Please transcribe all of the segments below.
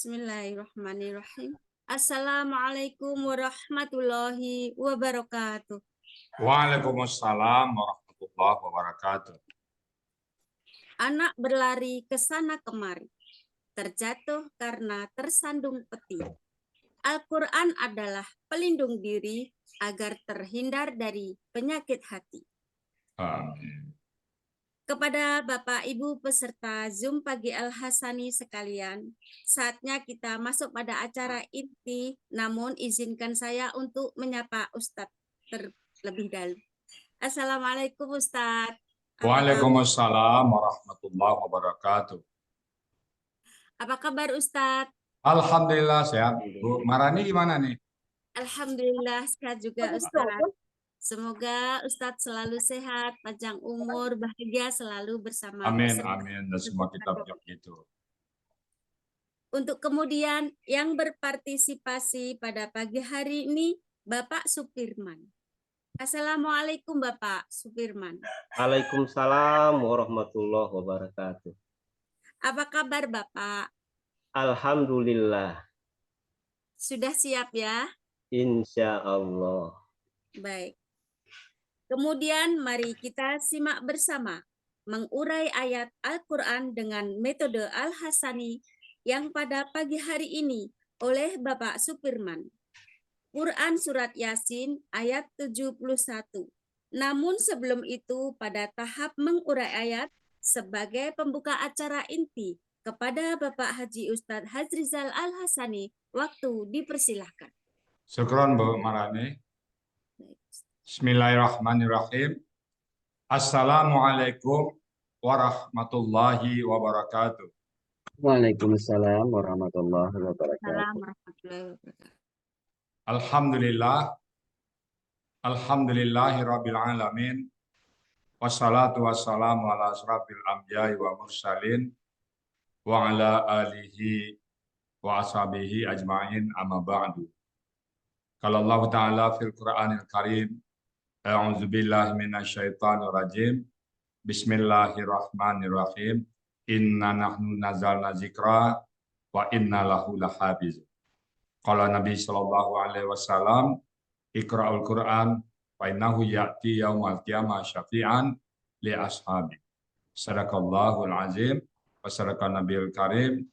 Bismillahirrahmanirrahim. Assalamualaikum warahmatullahi wabarakatuh. Waalaikumsalam warahmatullahi wabarakatuh. Anak berlari ke sana kemari, terjatuh karena tersandung petir. Al-Quran adalah pelindung diri agar terhindar dari penyakit hati. Amin. Kepada Bapak Ibu peserta Zoom Pagi Al-Hasani sekalian, saatnya kita masuk pada acara inti, namun izinkan saya untuk menyapa Ustadz terlebih dahulu. Assalamualaikum Ustadz. Waalaikumsalam warahmatullahi wabarakatuh. Apa kabar Ustadz? Alhamdulillah sehat. Bu Marani gimana nih? Alhamdulillah sehat juga Ustadz. Semoga Ustadz selalu sehat, panjang umur, bahagia selalu bersama Amin, peserta. amin. Dan semua kita begitu. Untuk kemudian yang berpartisipasi pada pagi hari ini, Bapak Supirman. Assalamualaikum Bapak Supirman. Waalaikumsalam warahmatullahi wabarakatuh. Apa kabar Bapak? Alhamdulillah. Sudah siap ya? Insya Allah. Baik. Kemudian mari kita simak bersama mengurai ayat Al-Quran dengan metode Al-Hasani yang pada pagi hari ini oleh Bapak Supirman. Quran Surat Yasin ayat 71. Namun sebelum itu pada tahap mengurai ayat sebagai pembuka acara inti kepada Bapak Haji Ustadz Hazrizal Al-Hasani, waktu dipersilahkan. Syukron Bu Marani. Bismillahirrahmanirrahim. Assalamualaikum warahmatullahi wabarakatuh. Waalaikumsalam warahmatullahi wabarakatuh. Warahmatullahi wabarakatuh. Alhamdulillah. Alhamdulillahi rabbil alamin. Wassalatu wassalamu ala asrafil anbiya'i wa mursalin wa ala alihi wa ashabihi ajma'in amma ba'du. Qala Allah Ta'ala fil Qur'anil Karim, a'udzu billahi minasyaitonir rajim. Bismillahirrahmanirrahim. Inna nahnu nazzalna dzikra wa inna lahu lahafiz. Qala Nabi sallallahu alaihi wasallam, Iqra'ul Qur'an fa innahu ya'ti yaumal qiyamah syafi'an li ashabi. Sadaqallahul azim wa sadaqan nabiyul karim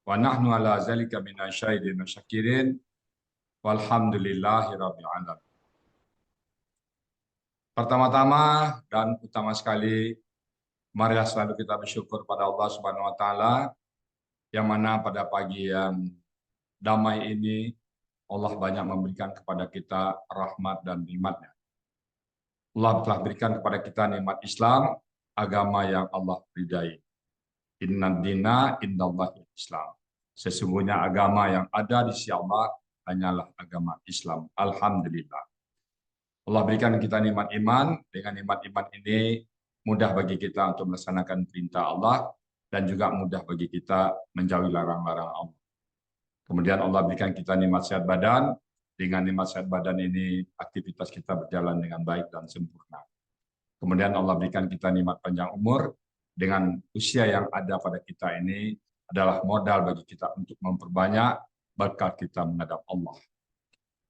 wa nahnu ala zalika minasyahidin syakirin walhamdulillahi rabbil alamin. Pertama-tama dan utama sekali, marilah selalu kita bersyukur pada Allah Subhanahu wa taala yang mana pada pagi yang damai ini Allah banyak memberikan kepada kita rahmat dan nikmat-Nya. Allah telah berikan kepada kita nikmat Islam, agama yang Allah ridai. Inna dina indallahi Islam. Sesungguhnya agama yang ada di sisi Allah hanyalah agama Islam. Alhamdulillah. Allah berikan kita nikmat iman. Dengan nikmat iman ini mudah bagi kita untuk melaksanakan perintah Allah dan juga mudah bagi kita menjauhi larang-larang Allah. Kemudian Allah berikan kita nikmat sehat badan. Dengan nikmat sehat badan ini aktivitas kita berjalan dengan baik dan sempurna. Kemudian Allah berikan kita nikmat panjang umur. Dengan usia yang ada pada kita ini adalah modal bagi kita untuk memperbanyak berkat kita menghadap Allah.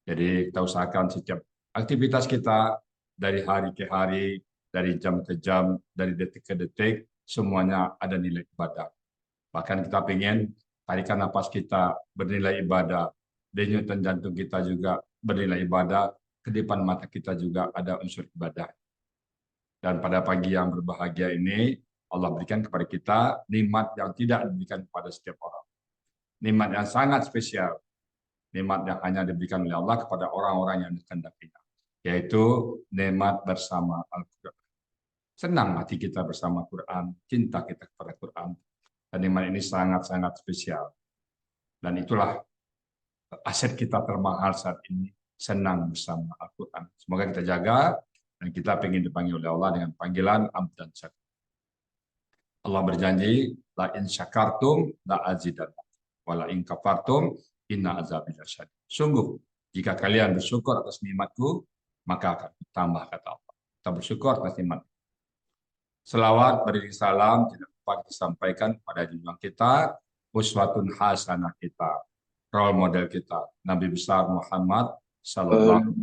Jadi kita usahakan setiap aktivitas kita dari hari ke hari, dari jam ke jam, dari detik ke detik, semuanya ada nilai ibadah. Bahkan kita ingin tarikan napas kita bernilai ibadah, denyutan jantung kita juga bernilai ibadah, kedipan mata kita juga ada unsur ibadah. Dan pada pagi yang berbahagia ini, Allah berikan kepada kita nikmat yang tidak diberikan kepada setiap orang. Nikmat yang sangat spesial. Nikmat yang hanya diberikan oleh Allah kepada orang-orang yang dikehendakinya, yaitu nikmat bersama Al-Quran. Senang hati kita bersama Quran, cinta kita kepada Quran. Dan nikmat ini sangat-sangat spesial. Dan itulah aset kita termahal saat ini, senang bersama Al-Quran. Semoga kita jaga dan kita ingin dipanggil oleh Allah dengan panggilan Abd dan Syakur. Allah berjanji, la in syakartum la azidannakum wa la in kafartum inna azabi lasyadid. Sungguh, jika kalian bersyukur atas nikmatku, maka akan ditambah, kata Allah. Kita bersyukur atas nikmat. Selawat beriring salam tidak lupa disampaikan pada junjungan kita uswatun hasanah kita, role model kita, Nabi besar Muhammad Sallallahu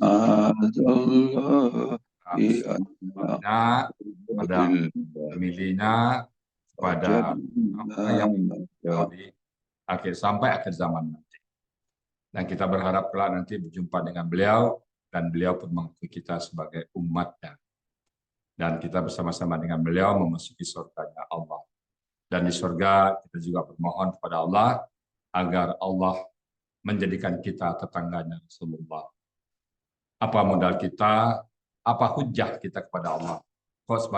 Alaihi Wasallam. Pada milihnya pada apa yang di akhir sampai akhir zaman nanti. Dan kita berharap kelak nanti berjumpa dengan beliau dan beliau pun mengakui kita sebagai umatnya. Dan kita bersama-sama dengan beliau memasuki surganya Allah. Dan di surga kita juga bermohon kepada Allah agar Allah menjadikan kita tetangganya Rasulullah. Apa modal kita, apa hujah kita kepada Allah? Kok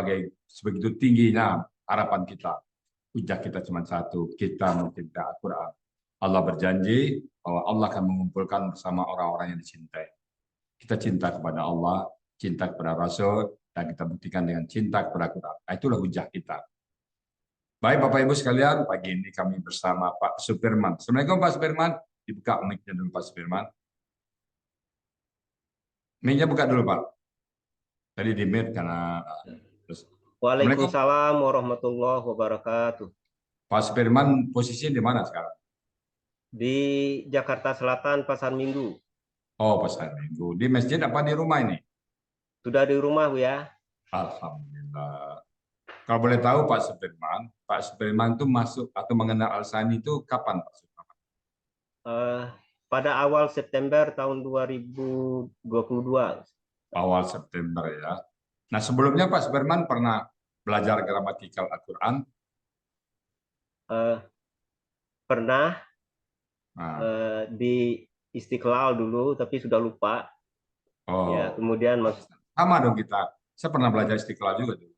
sebegitu tingginya harapan kita. Hujah kita cuma satu, kita mencintai Al-Quran. Allah berjanji bahwa Allah akan mengumpulkan bersama orang-orang yang dicintai. Kita cinta kepada Allah, cinta kepada Rasul, dan kita buktikan dengan cinta kepada Al-Quran. Nah, itulah hujah kita. Baik Bapak Ibu sekalian, pagi ini kami bersama Pak Supirman. Assalamualaikum Pak Supirman. Dibuka mic-nya dulu Pak Supirman. Mic-nya buka dulu Pak. Tadi di mute karena... Waalaikumsalam warahmatullahi wabarakatuh. Pak Supirman posisinya di mana sekarang? Di Jakarta Selatan, Pasar Minggu. Oh, Pasar Minggu. Di masjid apa di rumah ini? Sudah di rumah, Bu ya? Alhamdulillah. Kalau boleh tahu Pak Supirman itu masuk atau mengenal Al-Sani itu kapan Pak Supirman? Pada awal September tahun 2022. Awal September ya. Nah sebelumnya Pak Supirman pernah belajar gramatikal Al-Quran? Pernah Nah. di Istiqlal dulu, tapi sudah lupa. Oh. Ya, kemudian sama dong kita. Saya pernah belajar Istiqlal juga dulu.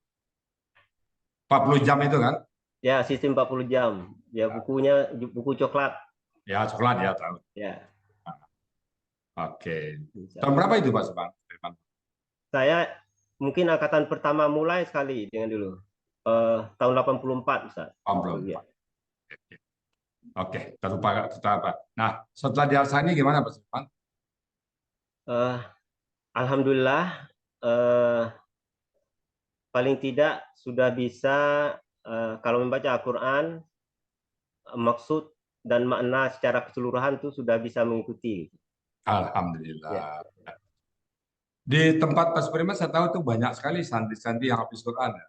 40 jam itu kan? Ya, sistem 40 jam. Ya, bukunya buku coklat. Ya, coklat ya tahu. Ya. Oke. Tahun berapa itu Pak Supirman? Saya mungkin angkatan pertama mulai sekali dengan dulu. Tahun 84 Ustaz. 84. Ya. Oke, kita apa? Nah, setelah di Al-Sani gimana Pak Supirman? Alhamdulillah, paling tidak sudah bisa kalau membaca Al-Quran, maksud dan makna secara keseluruhan itu sudah bisa mengikuti. Alhamdulillah. Ya. Di tempat Pak Supirman saya tahu tuh banyak sekali santri-santri yang habis Quran. Ya?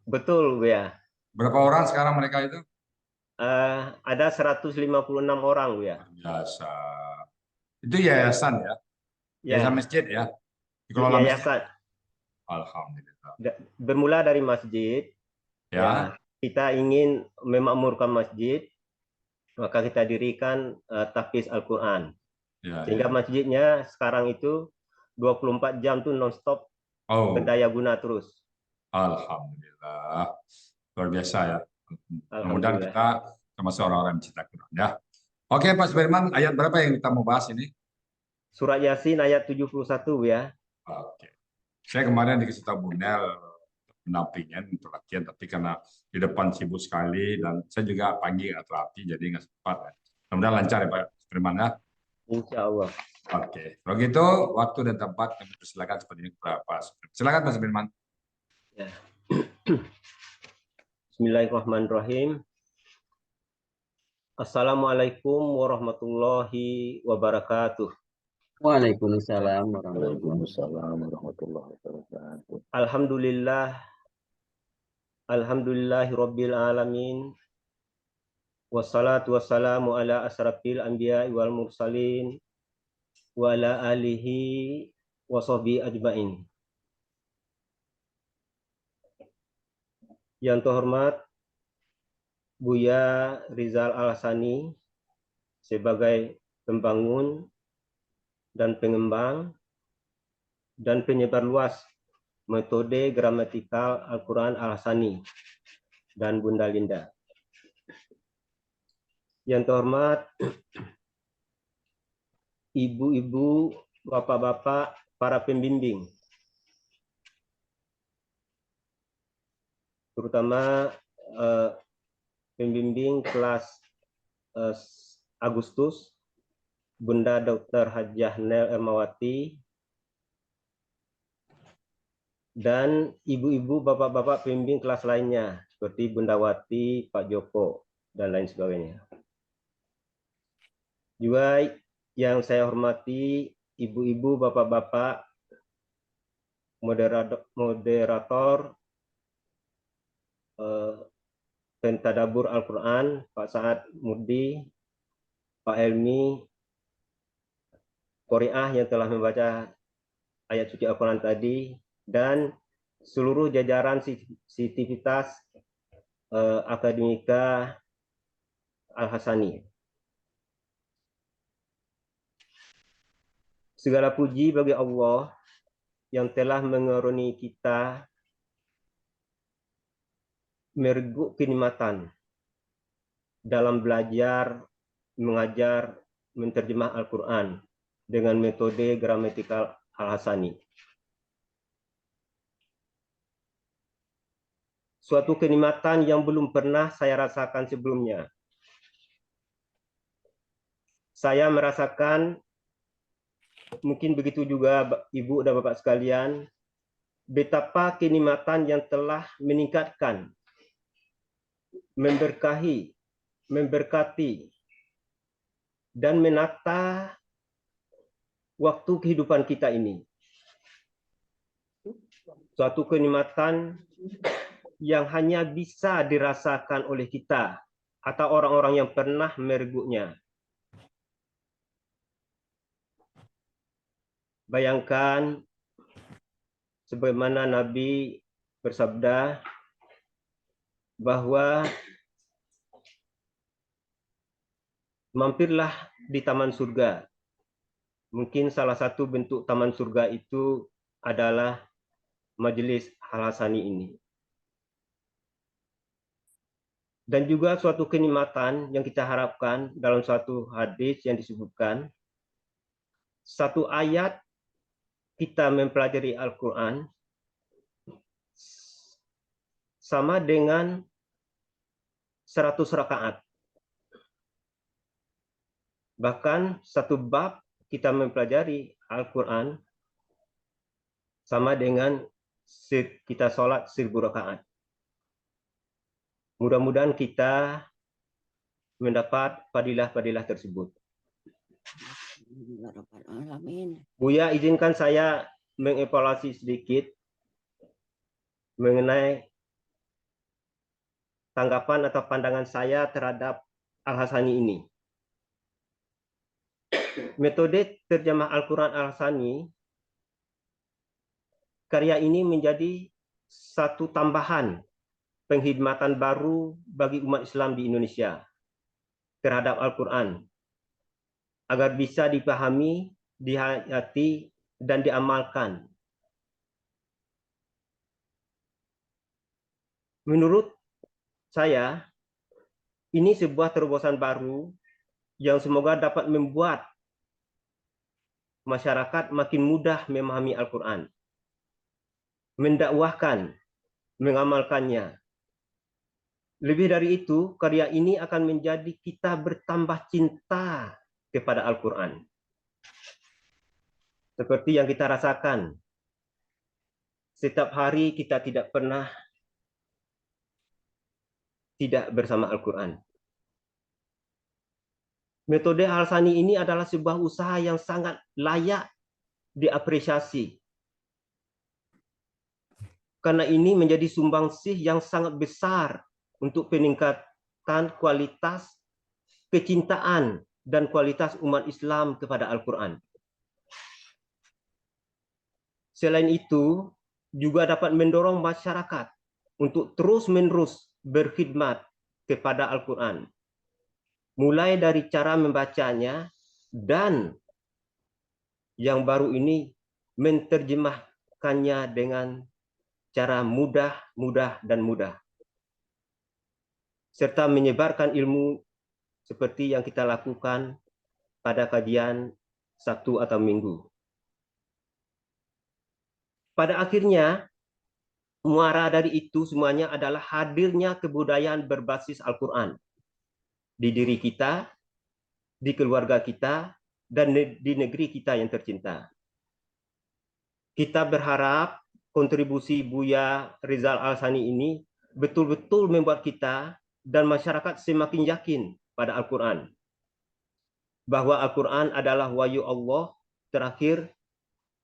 Betul, ya. Berapa orang sekarang mereka itu? Ada 156 orang, ya. Biasa. Itu yayasan ya? Yayasan masjid ya? Dikelola yayasan. Masjid? Alhamdulillah. Bermula dari masjid. Ya. Kita ingin memakmurkan masjid, maka kita dirikan tahfiz Al-Quran. Ya, sehingga masjidnya sekarang itu 24 jam tuh non-stop berdaya guna terus. Alhamdulillah. Luar biasa ya. Mudah-mudahan kita termasuk orang-orang yang mencintai Quran ya. Oke Pak Supirman, ayat berapa yang kita mau bahas ini? Surat Yasin ayat 71 ya. Oke. Saya kemarin dikasih tahu Bu Nel pendampingan untuk latihan, tapi karena di depan sibuk sekali dan saya juga pagi nggak terlatih jadi nggak sempat. Mudah-mudahan lancar ya Pak Supirman ya. Insya Allah. Oke. Kalau gitu waktu dan tempat kami persilakan seperti ini kepada Pak Supirman. Silakan Pak Supirman. Ya. Bismillahirrahmanirrahim. Assalamualaikum warahmatullahi wabarakatuh. Waalaikumsalam warahmatullahi wabarakatuh. Alhamdulillahirabbil alamin. Wassalatu wassalamu ala asrafil anbiya wal mursalin wa ala alihi wa sahbihi ajmain. Yang terhormat Buya Rizal Al-Hasani sebagai pembangun dan pengembang dan penyebar luas metode gramatikal Al-Quran Al-Hasani dan Bunda Linda. Yang terhormat ibu-ibu, bapak-bapak, para pembimbing, terutama pembimbing kelas Agustus, Bunda Dr. Hajah Nel Ermawati, dan ibu-ibu, bapak-bapak pembimbing kelas lainnya seperti Bunda Wati, Pak Joko. dan lain sebagainya. Juga yang saya hormati ibu-ibu, bapak-bapak, moderator Pentadabur Al-Quran, Pak Saad Murdi, Pak Helmi, Qori'ah yang telah membaca ayat suci Al-Quran tadi, dan seluruh jajaran sivitas Akademika Al-Hasani. Segala puji bagi Allah yang telah mengaruniai kita merguk kenikmatan dalam belajar, mengajar, menterjemah Al-Quran dengan metode gramatikal Al-Hasani. Suatu kenikmatan yang belum pernah saya rasakan sebelumnya. Saya merasakan, mungkin begitu juga Ibu dan Bapak sekalian, betapa kenikmatan yang telah meningkatkan, memberkahi, memberkati, dan menata waktu kehidupan kita ini. Suatu kenikmatan yang hanya bisa dirasakan oleh kita atau orang-orang yang pernah merguknya. Bayangkan sebagaimana Nabi bersabda bahwa mampirlah di taman surga. Mungkin salah satu bentuk taman surga itu adalah majelis Al-Hasani ini. Dan juga suatu kenikmatan yang kita harapkan dalam suatu hadis yang disebutkan, satu ayat kita mempelajari Al-Quran sama dengan 100 rakaat. Bahkan satu bab kita mempelajari Al-Quran sama dengan kita sholat 1000 rakaat. Mudah-mudahan kita mendapat fadilah-fadilah tersebut. Buya, izinkan saya mengevaluasi sedikit mengenai tanggapan atau pandangan saya terhadap Al-Hasani ini. Metode terjemah Al-Quran Al-Hasani, karya ini menjadi satu tambahan penghidmatan baru bagi umat Islam di Indonesia terhadap Al-Quran, agar bisa dipahami, dihayati, dan diamalkan. Menurut saya, ini sebuah terobosan baru yang semoga dapat membuat masyarakat makin mudah memahami Al-Quran, mendakwahkan, mengamalkannya. Lebih dari itu, karya ini akan menjadi kita bertambah cinta kepada Al-Quran. Seperti yang kita rasakan, setiap hari kita tidak pernah tidak bersama Al-Quran. Metode Al-Hasani ini adalah sebuah usaha yang sangat layak diapresiasi. Karena ini menjadi sumbangsih yang sangat besar untuk peningkatan kualitas kecintaan dan kualitas umat Islam kepada Al-Quran. Selain itu, juga dapat mendorong masyarakat untuk terus-menerus berkhidmat kepada Al-Quran. Mulai dari cara membacanya dan yang baru ini menterjemahkannya dengan cara mudah, dan mudah. Serta menyebarkan ilmu seperti yang kita lakukan pada kajian Sabtu atau Minggu. Pada akhirnya, muara dari itu semuanya adalah hadirnya kebudayaan berbasis Al-Quran di diri kita, di keluarga kita, dan di negeri kita yang tercinta. Kita berharap kontribusi Buya Rizal Al-Hasani ini betul-betul membuat kita dan masyarakat semakin yakin pada Al-Quran, bahwa Al-Quran adalah wahyu Allah terakhir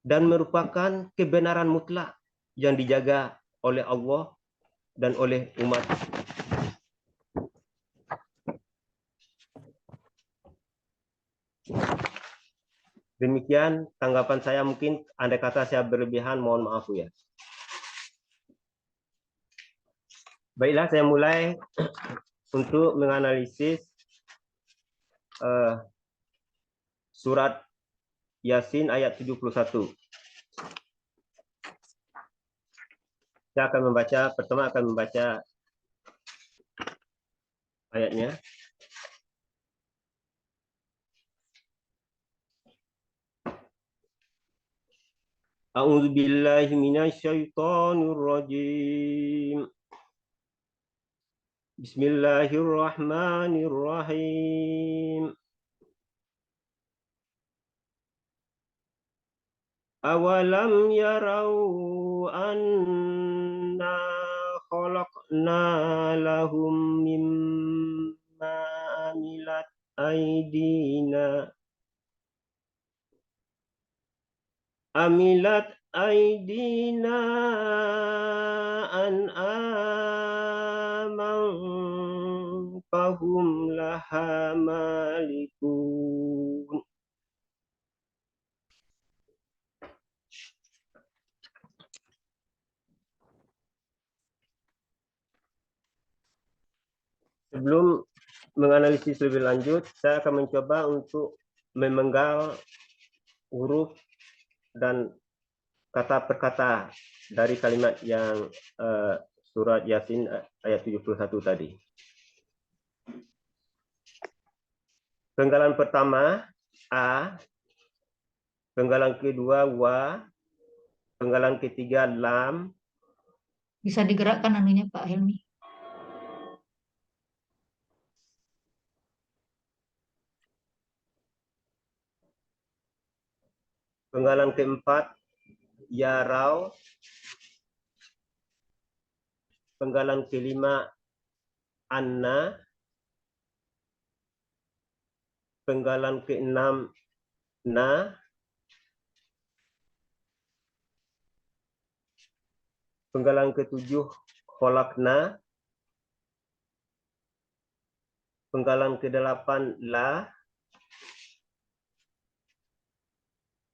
dan merupakan kebenaran mutlak yang dijaga oleh Allah dan oleh umat. Demikian tanggapan saya, mungkin andai kata saya berlebihan, mohon maaf ya. Baiklah, saya mulai untuk menganalisis surat Yasin ayat 71. Saya akan membaca, pertama akan membaca ayatnya. A'udzu billahi minasyaitonir rajim. Bismillahirrahmanirrahim. Awalam yarau anna khalaqna lahum mimma amilat aydina an'aman fahum laha malikun. Sebelum menganalisis lebih lanjut, saya akan mencoba untuk memenggal huruf dan kata per kata dari kalimat yang surat Yasin ayat 71 tadi. Penggalan pertama A, penggalan kedua wa, penggalan ketiga lam. Bisa digerakkan anunya Pak Helmi. Penggalan keempat yarau. Penggalan kelima anna. Penggalan keenam na. Penggalan ketujuh kholakna. Penggalan kedelapan la.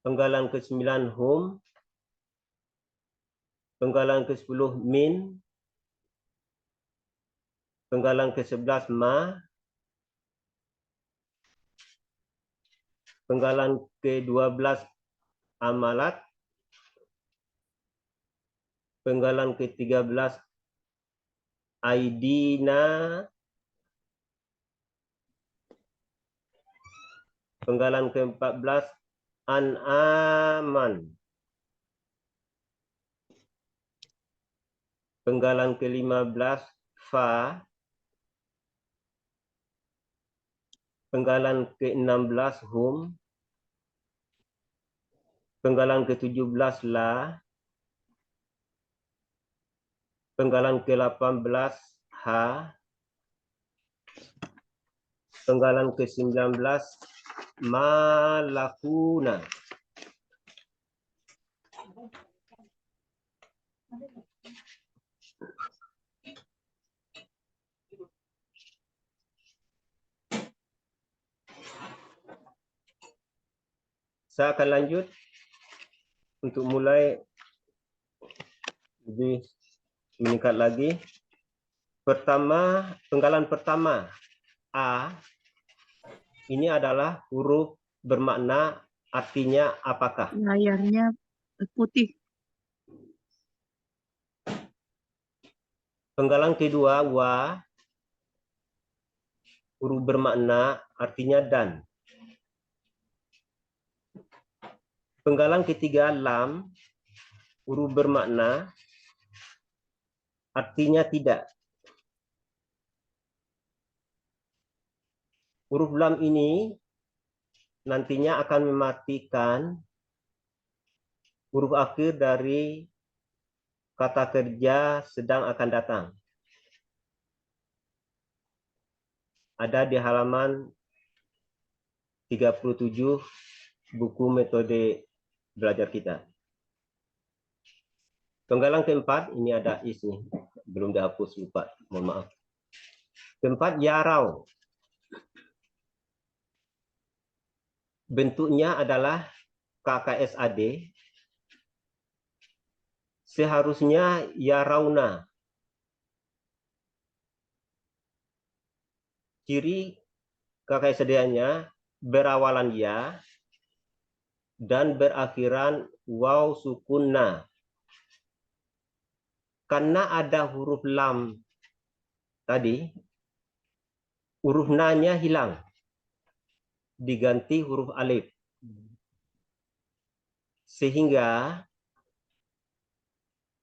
Penggalan ke-9 hum. Penggalan ke-10 min. Penggalan ke-11 ma. Penggalan ke-12 amalat. Penggalan ke-13 aidina. Penggalan ke-14 an'aman. Penggalan ke-15 fa. Penggalan ke-16 hum. Penggalan ke-17 la. Penggalan ke-18 ha. Penggalan ke-19 malakuna. Saya akan lanjut untuk mulai lebih meningkat lagi. Pertama, penggalan pertama A, ini adalah huruf bermakna artinya apakah. Layarnya putih. Penggalan kedua wa, huruf bermakna artinya dan. Penggalan ketiga lam, huruf bermakna artinya tidak. Huruf lam ini nantinya akan mematikan huruf akhir dari kata kerja sedang akan datang. ada di halaman 37 buku metode belajar kita. Penggalan keempat, ini ada is nih, belum dihapus, lupa, mohon maaf. Keempat, yarau. Bentuknya adalah KKSAD. Seharusnya yarauna. Ciri KKSAD-nya berawalan ya dan berakhiran waw sukun na. Karena ada huruf lam tadi, huruf na-nya hilang, diganti huruf alif. Sehingga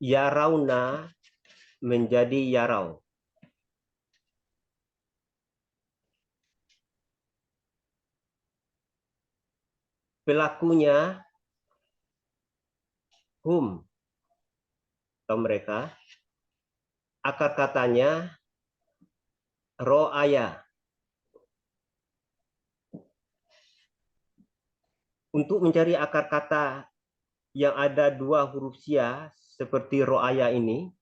yarauna menjadi yarau. Pelakunya hum atau mereka. Akar katanya ro'aya. Untuk mencari akar kata yang ada dua huruf sia seperti ro'aya ini,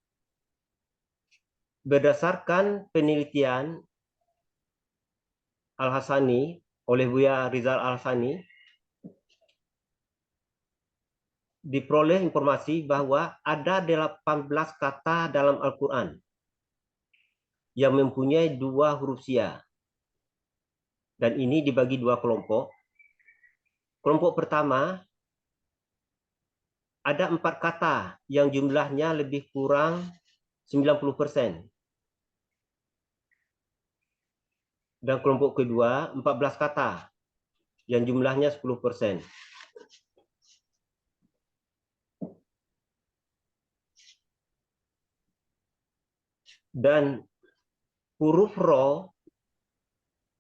berdasarkan penelitian Al-Hasani oleh Buya Rizal Al-Hasani, diperoleh informasi bahwa ada 18 kata dalam Al-Quran yang mempunyai dua huruf sia. Dan ini dibagi dua kelompok. Kelompok pertama, ada 4 kata yang jumlahnya lebih kurang 90%. Dan kelompok kedua, 14 kata yang jumlahnya 10%. Dan huruf ro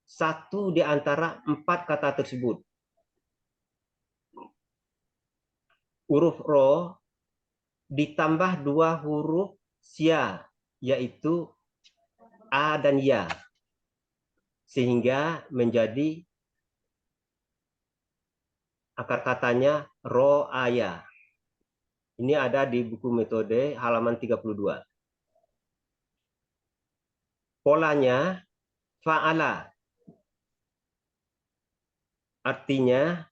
satu di antara 4 kata tersebut. Huruf ro ditambah 2 huruf sia, yaitu a dan ya, sehingga menjadi akar katanya ro'aya. Ini ada di buku metode halaman 32. Polanya fa'ala. Artinya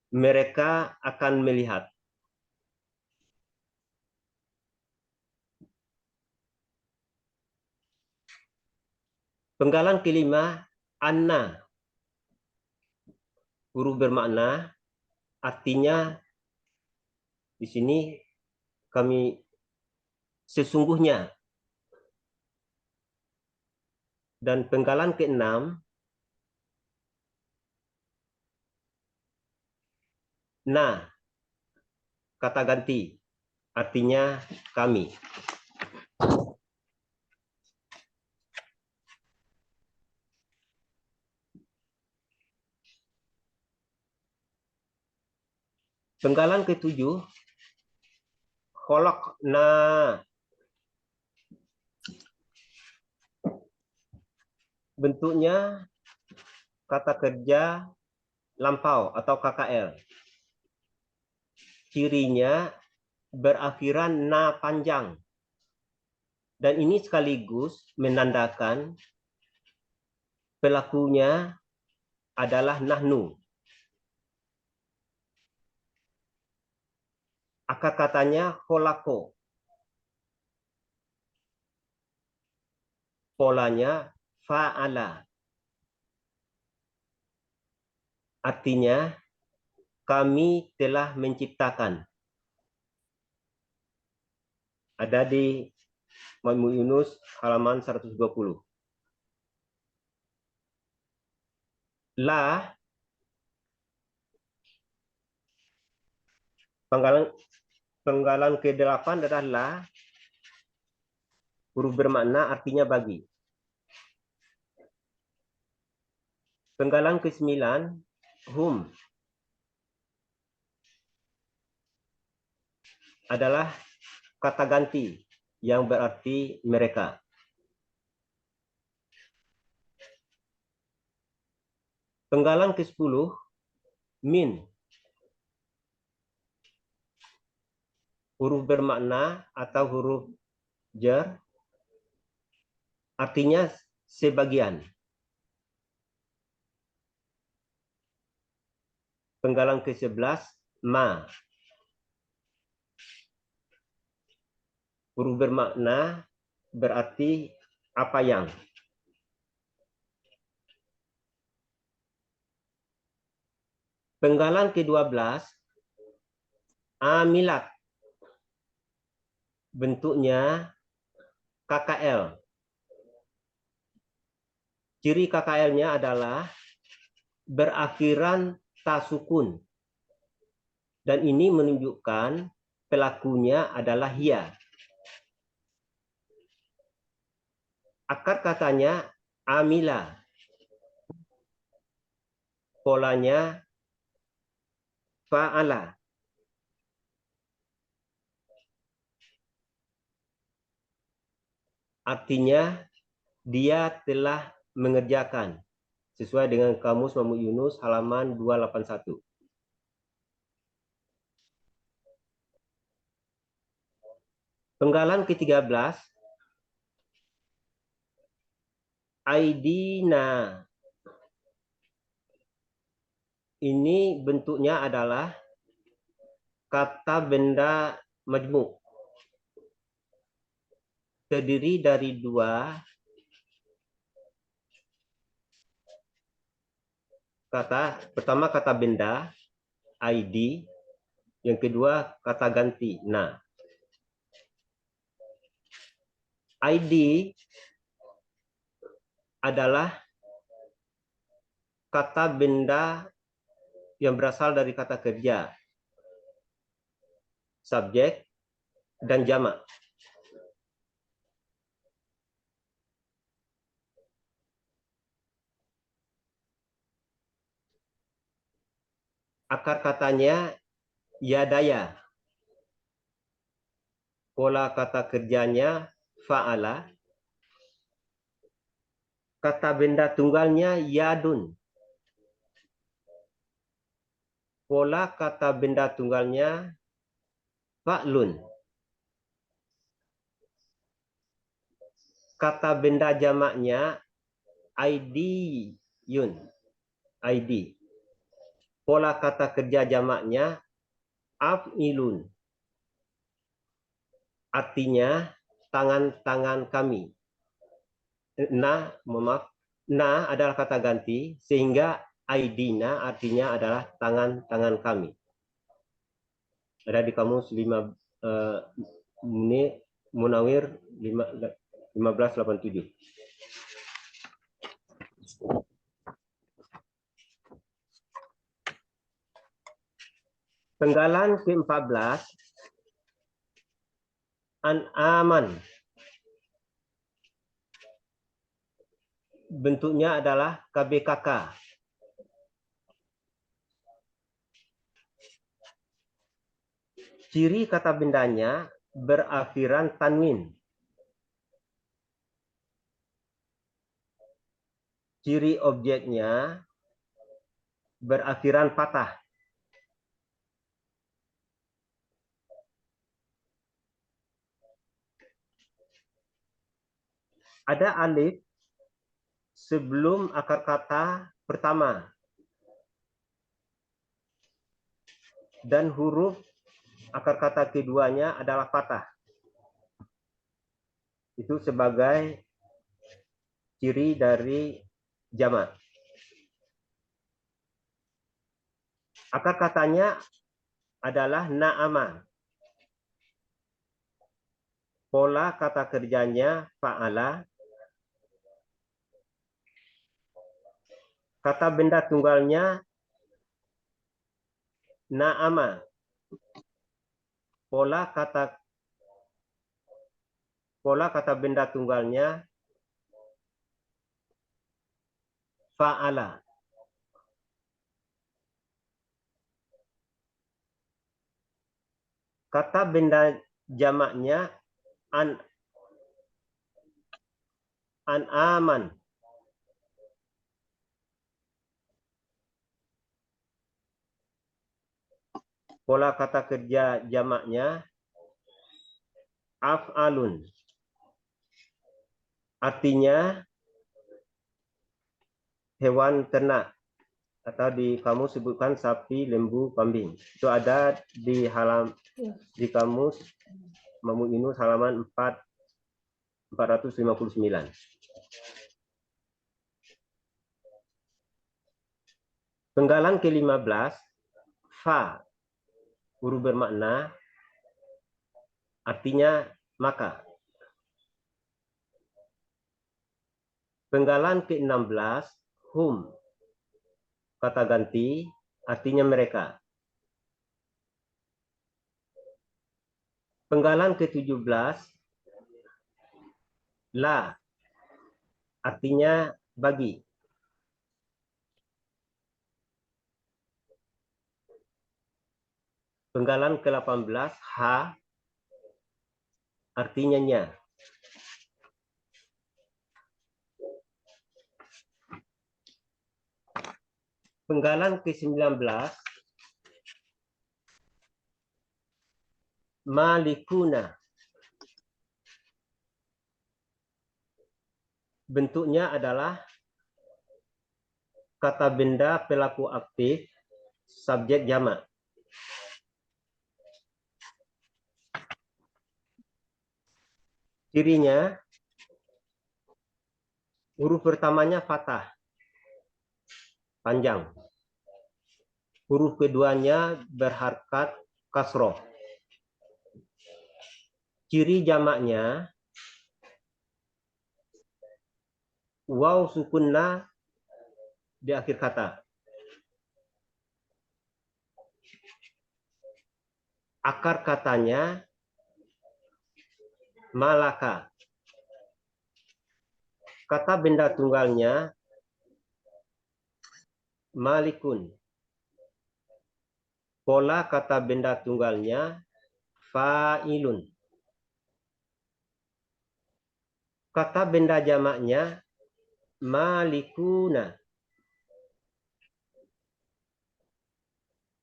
mereka akan melihat. Penggalan kelima, anna. Huruf bermakna, artinya di sini kami sesungguhnya. Dan penggalan keenam, na, kata ganti, artinya kami. Penggalan ketujuh, kholaqna. Bentuknya kata kerja lampau atau KKL. Cirinya berakhiran na panjang. Dan ini sekaligus menandakan pelakunya adalah nahnu. Akar katanya kholaqo. Polanya fa'ala. Artinya kami telah menciptakan. Ada di Majmu' Yunus halaman 120. La, penggalan ke-8 adalah la. Huruf bermakna artinya bagi. Penggalan ke-9, hum. Adalah kata ganti yang berarti mereka. Penggalan ke-10, min. Huruf bermakna atau huruf jar, artinya sebagian. Penggalan ke-11, ma. Huruf bermakna berarti apa yang. Penggalan ke-12, amilat. Bentuknya KKL. Ciri KKL-nya adalah berakhiran tasukun. Dan ini menunjukkan pelakunya adalah hiya. Akar katanya amila. Polanya fa'ala. Artinya dia telah mengerjakan sesuai dengan Kamus Mahmud Yunus halaman 281. Penggalan ke-13, aidina. Ini bentuknya adalah kata benda majmuk. Terdiri dari dua kata. Pertama kata benda, ID. Yang kedua kata ganti, na. ID adalah kata benda yang berasal dari kata kerja, subjek, dan jamak. Akar katanya yadaya. Pola kata kerjanya fa'ala. Kata benda tunggalnya yadun. Pola kata benda tunggalnya fa'lun. Kata benda jamaknya aidiyun. ID. Pola kata kerja jamaknya af'ilun. Artinya tangan-tangan kami. Na adalah kata ganti, sehingga aidina artinya adalah tangan-tangan kami. Ada di kamus 5 Munawir 1587. Penggalan ke-14, an-aman. Bentuknya adalah KBKK. Ciri kata bendanya berakhiran tanwin. Ciri objeknya berakhiran patah. Ada alif sebelum akar kata pertama. Dan huruf akar kata keduanya adalah patah. Itu sebagai ciri dari jamak. Akar katanya adalah na'ama. Pola kata kerjanya fa'ala. Kata benda tunggalnya na'ama. Pola kata benda tunggalnya fa'ala. Kata benda jamaknya an-aman. Pola kata kerja jamaknya af'alun. Artinya hewan ternak, atau di kamus sebutkan sapi, lembu, kambing. Itu ada di kamus Mamu Yunus halaman 459. Penggalan ke-15, fa, huruf bermakna, artinya maka. Penggalan ke-16, hum, kata ganti, artinya mereka. Penggalan ke-17, la, artinya bagi. Penggalan ke-18, ha, artinya nya. Penggalan ke-19, malikuna. Bentuknya adalah kata benda pelaku aktif, subjek jamak. Cirinya, huruf pertamanya fathah, panjang. Huruf keduanya berharkat kasroh. Ciri jamaknya, waw sukunna di akhir kata. Akar katanya malaka. Kata benda tunggalnya malikun. Pola kata benda tunggalnya fa'ilun. Kata benda jamaknya malikuna.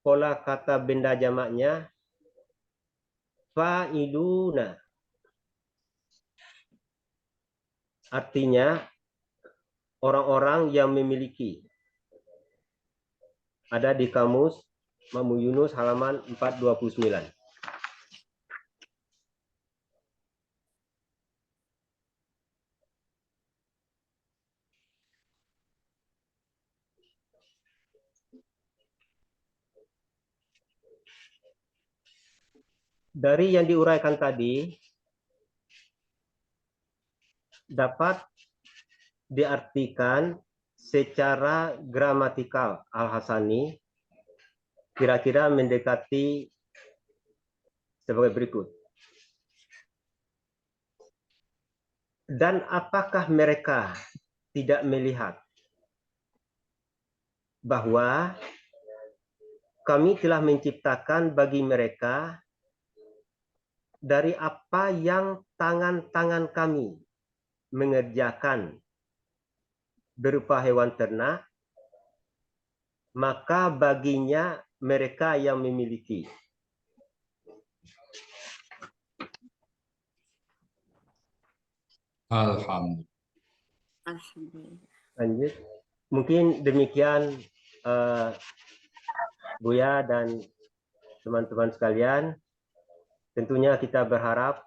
Pola kata benda jamaknya fa'iluna. Artinya orang-orang yang memiliki. Ada di kamus Mamu Yunus halaman 429. Dari yang diuraikan tadi, dapat diartikan secara gramatikal Al-Hasani kira-kira mendekati sebagai berikut. Dan apakah mereka tidak melihat bahwa kami telah menciptakan bagi mereka dari apa yang tangan-tangan kami mengerjakan berupa hewan ternak, maka baginya mereka yang memiliki. Alhamdulillah. Alhamdulillah. Lanjut. Mungkin demikian Buya dan teman-teman sekalian. Tentunya kita berharap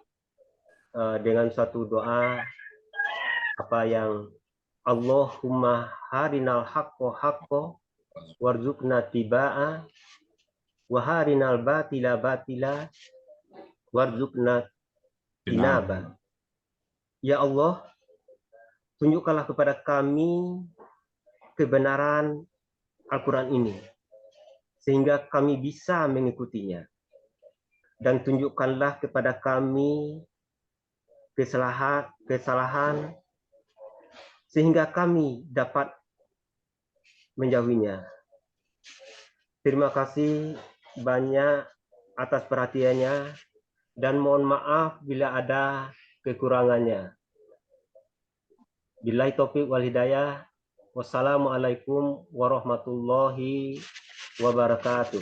dengan satu doa apa yang Allahumma harinal haqqo haqqo warzuqna tiba'a wa harinal batila batila warzuqna tinaba. Ya Allah, tunjukkanlah kepada kami kebenaran Al-Quran ini sehingga kami bisa mengikutinya. Dan tunjukkanlah kepada kami kesalahan sehingga kami dapat menjauhinya. Terima kasih banyak atas perhatiannya dan mohon maaf bila ada kekurangannya. Billahi taufiq wal hidayah. Wassalamualaikum warahmatullahi wabarakatuh.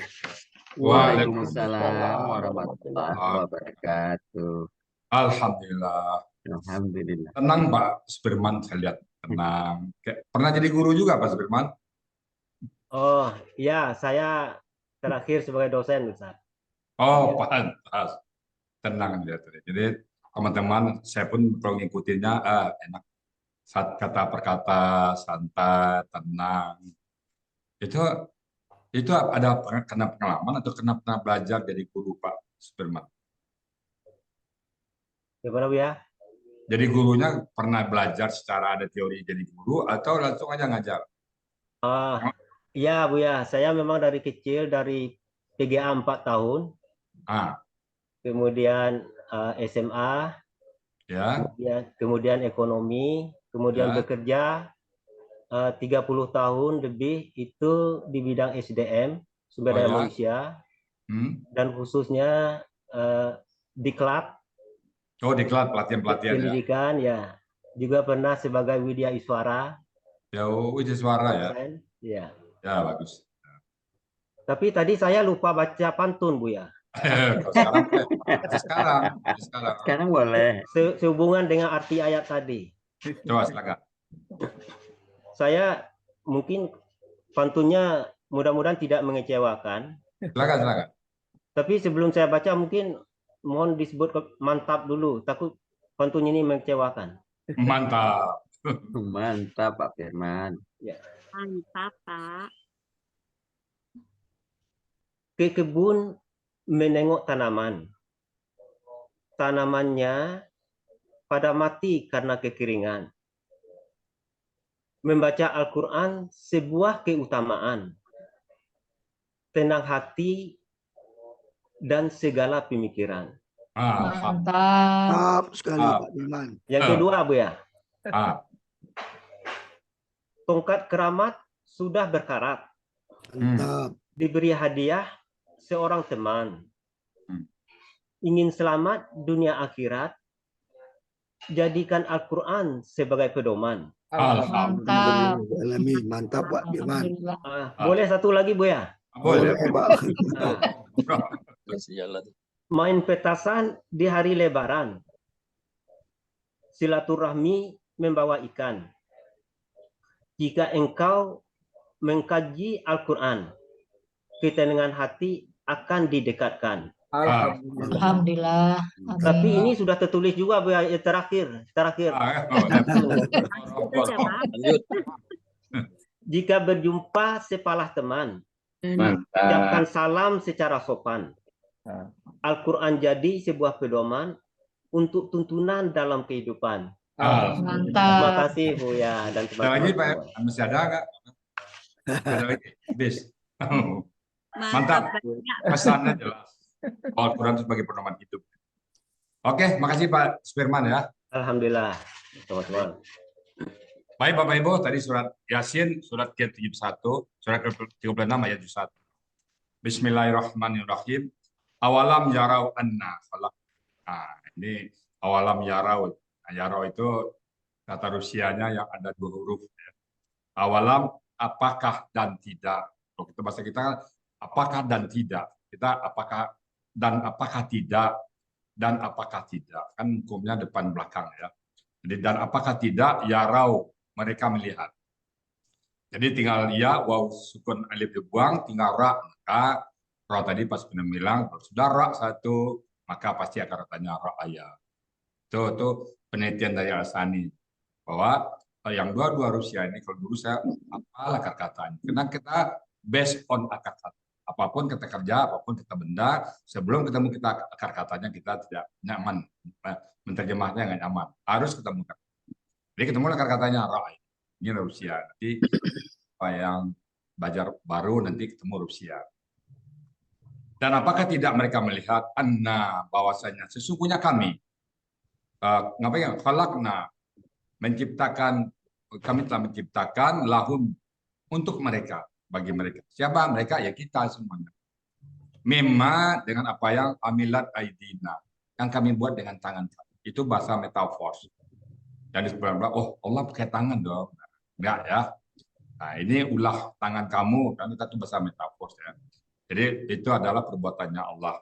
Waalaikumsalam warahmatullahi wabarakatuh. Alhamdulillah. Alhamdulillah. Tenang Pak Sudirman, saya lihat tenang. Pernah jadi guru juga Pak Sudirman? Oh, ya, saya terakhir sebagai dosen, Ustaz. Oh, pantas. Tenang dia. Jadi teman-teman, saya pun kalau ngikutinnya enak. Kata per kata, santai, tenang. Itu ada kena pengalaman atau kena pernah belajar dari guru Pak Sudirman? Gimana, Bu ya? Jadi gurunya pernah belajar secara ada teori jadi guru atau langsung aja ngajar? Iya, Bu ya. Saya memang dari kecil, dari PGA 4 tahun, Ah, kemudian SMA, ya, kemudian ekonomi, kemudian Ya. bekerja 30 tahun lebih itu di bidang SDM, sumber daya ya. manusia, dan khususnya Diklat, Oh, diklat pelatihan-pelatihan ya. pendidikan, ya. Juga pernah sebagai Widya Iswara. Jauh itu suara ya. Ya. Ya, bagus. Tapi tadi saya lupa baca pantun, Bu ya. Sekarang boleh. Sehubungan dengan arti ayat tadi. Coba silakan. Saya mungkin pantunnya mudah-mudahan tidak mengecewakan. Silakan. Tapi sebelum saya baca mungkin mohon disebut mantap dulu. Takut pantun ini mengecewakan. Mantap. Mantap Pak Firman. Ya. Mantap, Pak. Ke kebun menengok tanaman. Tanamannya pada mati karena kekeringan. Membaca Al-Quran sebuah keutamaan. Tenang hati dan segala pemikiran. Mantap sekali Pak Firman. Yang kedua, Bu ya. Tongkat keramat sudah berkarat. Mantap. Diberi hadiah seorang teman. Ingin selamat dunia akhirat, jadikan Al-Quran sebagai pedoman. Mantap. Mantap Pak Firman. Boleh satu lagi, Bu ya? Boleh. Main petasan di hari Lebaran. Silaturahmi membawa ikan. Jika engkau mengkaji Al-Quran, ketenangan hati akan didekatkan. Alhamdulillah. Tapi ini sudah tertulis juga, Bu, terakhir. Jika berjumpa sepalah teman, ucapkan salam secara sopan. Al-Quran jadi sebuah pedoman untuk tuntunan dalam kehidupan. Mantap. Terima kasih, Bu ya, dan Lagi teman-teman. Pak, masih ada nggak? Ada lagi? Bis. Mantap. Pesannya jelas. Al-Quran itu sebagai pedoman hidup. Oke, makasih Pak Sudirman ya. Alhamdulillah, teman-teman. Baik Bapak Ibu, tadi surat Yasin, surat ke-71, surat ke-36 ayat 1. Bismillahirrahmanirrahim. Awalam yarau anna khalaq. Nah, ini awalam yarau. Nah, yarau itu kata Rusianya yang ada 2 huruf. Awalam, apakah dan tidak. Kalau kita bahasa kita, apakah dan tidak. Kita apakah dan apakah tidak. Dan apakah tidak. Kan hukumnya depan belakang ya. Jadi dan apakah tidak, yarau, mereka melihat. Jadi tinggal ya, waw sukun alif dibuang, tinggal ra. Maka ra tadi pas benar bilang, kalau sudah ra satu, maka pasti akan katanya ra'aya. Itu penelitian dari Al-Sani. Bahwa yang dua Rusia ini, kalau dulu saya apalah akar-katanya. Karena kita based on akar-kata. Apapun kita kerja, apapun kita benda, sebelum ketemu kita akar-katanya kita tidak nyaman. Menerjemahnya nggak nyaman. Harus ketemu. Jadi ketemu akar-katanya ra'aya. Ini Rusia. Nanti apa yang belajar baru nanti ketemu Rusia. Dan apakah tidak mereka melihat anna bahwasanya sesungguhnya kami ngapain khalaqna menciptakan, kami telah menciptakan lahum untuk mereka, bagi mereka. Siapa mereka? Ya kita semuanya. Mimma dengan apa yang amilat aidina, yang kami buat dengan tangan kami. Itu bahasa metafor. Dan di sebelah oh Allah pakai tangan dong. Enggak ya. Nah, ini ulah tangan kamu, kan kita itu bahasa metafor ya. Jadi itu adalah perbuatannya Allah.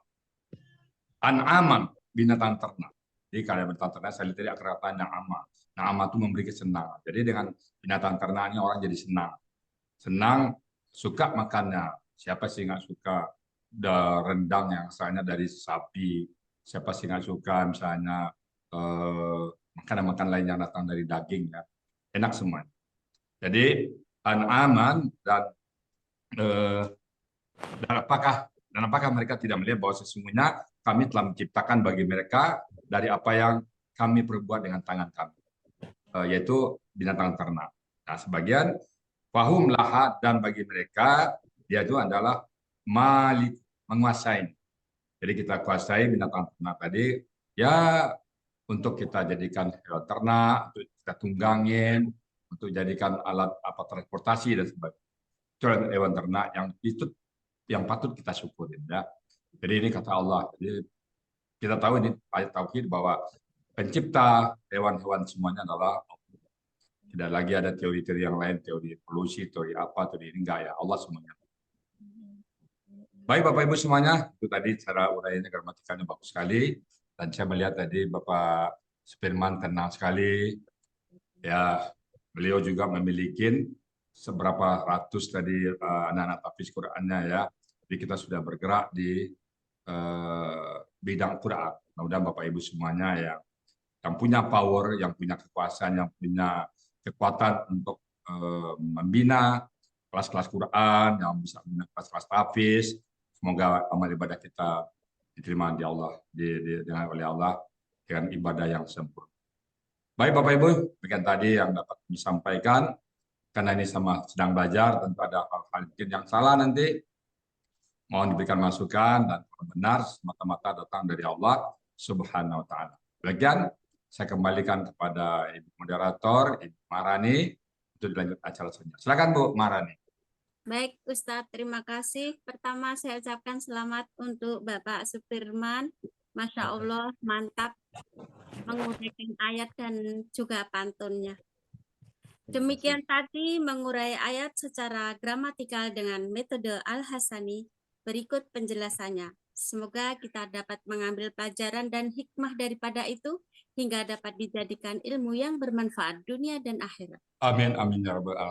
An'aman, binatang ternak. Jadi kalau binatang ternak saya lihat tadi akar kata na'ama. Na'ama itu memberi kesenangan. Jadi dengan binatang ternaknya orang jadi senang. Senang, suka makannya. Siapa sih nggak suka rendang yang asalnya dari sapi? Siapa sih nggak suka misalnya makanan-makanan lain yang datang dari daging ya? Enak semua. Jadi an'aman dan apakah mereka tidak melihat bahwa sesungguhnya kami telah menciptakan bagi mereka dari apa yang kami perbuat dengan tangan kami, yaitu binatang ternak. Nah, sebagian fahum laha, dan bagi mereka dia itu adalah malik, menguasai. Jadi kita kuasai binatang ternak tadi ya untuk kita jadikan hewan ternak, untuk kita tunggangin, untuk jadikan alat transportasi dan sebagainya. Itu hewan ternak yang patut kita syukurin ya. Jadi ini kata Allah. Jadi kita tahu ini ayat tauhid bahwa pencipta hewan-hewan semuanya adalah Allah. Tidak lagi ada teori-teori yang lain, teori evolusi, teori apa, teori ini enggak ya, Allah semuanya. Baik Bapak Ibu semuanya, itu tadi cara uraiannya gramatikanya bagus sekali, dan saya melihat tadi Bapak Supirman tenang sekali, ya beliau juga memiliki seberapa ratus tadi anak-anak tahfiz Qur'annya ya, jadi kita sudah bergerak di bidang Quran. Mudah-mudahan Bapak Ibu semuanya yang punya power, yang punya kekuasaan, yang punya kekuatan untuk membina kelas-kelas Quran, yang bisa membina kelas-kelas tahfiz. Semoga amal ibadah kita diterima di Allah, oleh Allah dengan ibadah yang sempurna. Baik Bapak Ibu, demikian tadi yang dapat disampaikan. Karena ini sama sedang belajar, tentu ada hal-hal yang salah nanti. Mohon diberikan masukan dan benar semata-mata datang dari Allah Subhanahu wa taala. Demikian saya kembalikan kepada Ibu moderator, Ibu Marani, untuk dilanjut acara selanjutnya. Silakan Bu Marani. Baik Ustadz, terima kasih. Pertama saya ucapkan selamat untuk Bapak Supirman. Masya Allah, mantap menguraikan ayat dan juga pantunnya. Demikian tadi mengurai ayat secara gramatikal dengan metode Al-Hasani. Berikut penjelasannya. Semoga kita dapat mengambil pelajaran dan hikmah daripada itu hingga dapat dijadikan ilmu yang bermanfaat dunia dan akhirat. Amin, amin ya rabbal alamin.